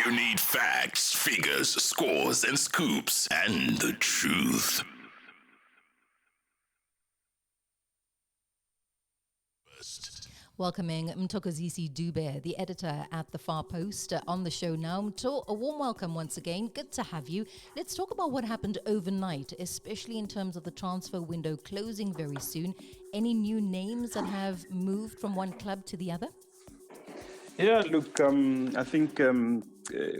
You need facts, figures, scores, and scoops, and the truth. Welcoming Mthokozisi Dube, the editor at The Far Post, on the show now. Mtho, a warm welcome once again. Good to have you. Let's talk about what happened overnight, especially in terms of the transfer window closing very soon. Any new names that have moved from one club to the other? Yeah, look, I think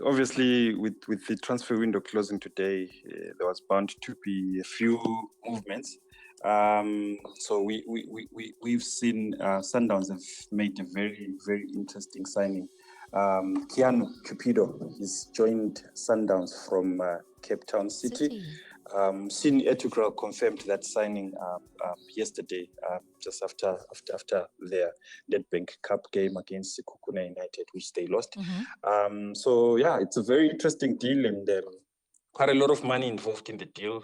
obviously with the transfer window closing today, there was bound to be a few movements. So we've seen Sundowns have made a very, very interesting signing. Keanu Cupido, he's joined Sundowns from Cape Town City. Seen Etugrel confirmed that signing yesterday, just after their Nedbank Cup game against Sekhukhune United, which they lost. So yeah, it's a very interesting deal, and quite a lot of money involved in the deal.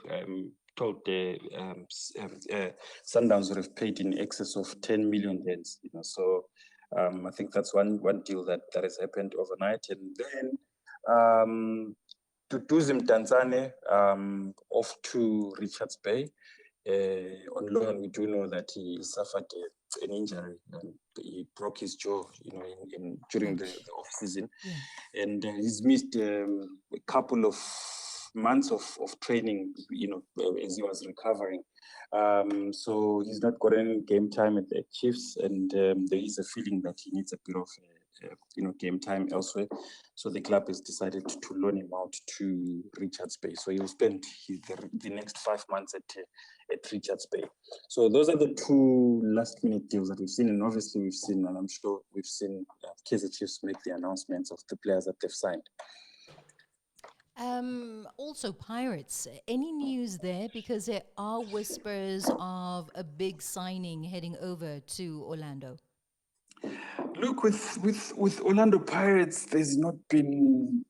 Told the Sundowns would have paid in excess of 10 million rands. So I think that's one deal that has happened overnight, and then. Tutuzim Tanzane off to Richards Bay. On loan, we do know that he suffered an injury. He broke his jaw, during the off season, and he's missed a couple of months of training, as he was recovering. So he's not got any game time at the Chiefs, and there is a feeling that he needs a bit of game time elsewhere. So the club has decided to loan him out to Richards Bay. So he'll spend the next 5 months at Richards Bay. So those are the two last minute deals that we've seen. And obviously we've seen, and I'm sure we've seen Kaizer Chiefs make the announcements of the players that they've signed. Also, Pirates, any news there? Because there are whispers of a big signing heading over to Orlando. Look, with Orlando Pirates, there's not been,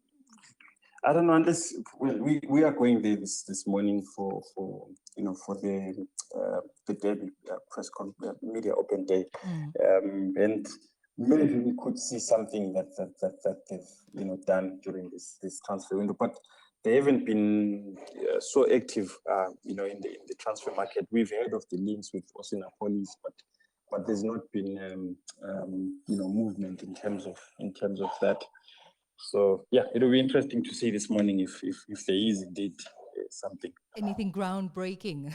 I don't know, unless we are going there this morning for the derby press media open day, and maybe we could see something that they've done during this transfer window, but they haven't been so active, in the transfer market. We've heard of the links with Osinapolis, but there's not been movement in terms of that. So yeah, it'll be interesting to see this morning if there is indeed something. Anything groundbreaking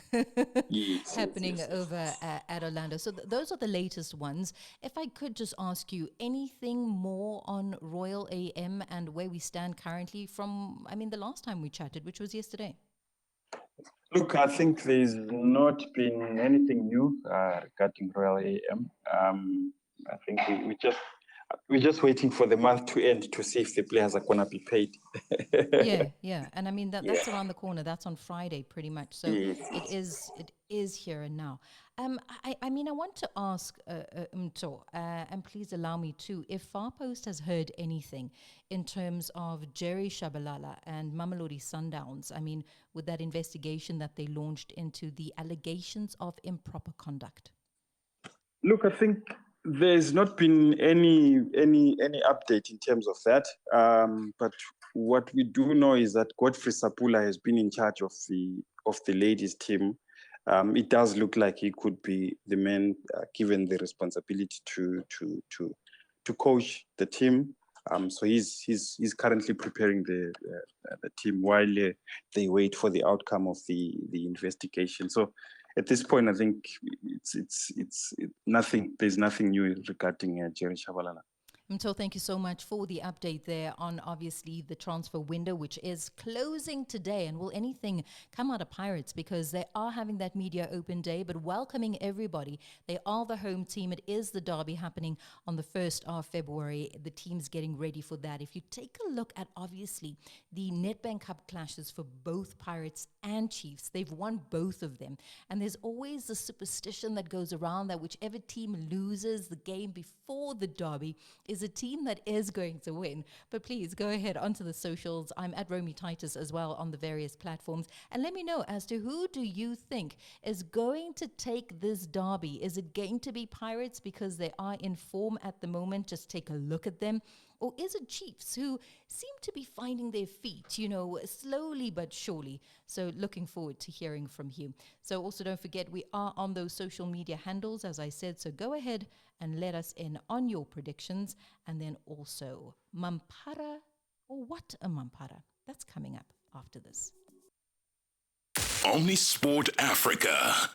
happening over at Orlando. So those are the latest ones. If I could just ask you, anything more on Royal AM and where we stand currently from, the last time we chatted, which was yesterday? Look, I think there's not been anything new regarding Royal AM. I think we're just waiting for the month to end to see if the players are gonna be paid. Yeah, and that's around the corner. That's on Friday, pretty much. So it is here and now. I want to ask Mtho, and please allow me to, if Far Post has heard anything in terms of Jerry Shabalala and Mamelodi Sundowns. With that investigation that they launched into the allegations of improper conduct. Look, I think there's not been any update in terms of that. But what we do know is that Godfrey Sapula has been in charge of the ladies team. It does look like he could be the man given the responsibility to coach the team. So he's currently preparing the team while they wait for the outcome of the investigation. So at this point, I think it's nothing. There's nothing new regarding Jerry Shabalala. Mtho, thank you so much for the update there on obviously the transfer window, which is closing today. And will anything come out of Pirates? Because they are having that media open day, but welcoming everybody. They are the home team. It is the derby happening on the 1st of February. The team's getting ready for that. If you take a look at obviously the Nedbank Cup clashes for both Pirates and Chiefs, they've won both of them. And there's always the superstition that goes around that whichever team loses the game before the derby is a team that is going to win. But please go ahead onto the socials. I'm at Romy Titus as well on the various platforms. And let me know as to who do you think is going to take this derby? Is it going to be Pirates because they are in form at the moment? Just take a look at them. Or is it Chiefs who seem to be finding their feet, slowly but surely? So looking forward to hearing from you. So also don't forget, we are on those social media handles, as I said. So go ahead and let us in on your predictions. And then also Mampara, or what a Mampara? That's coming up after this. Omnisport Africa.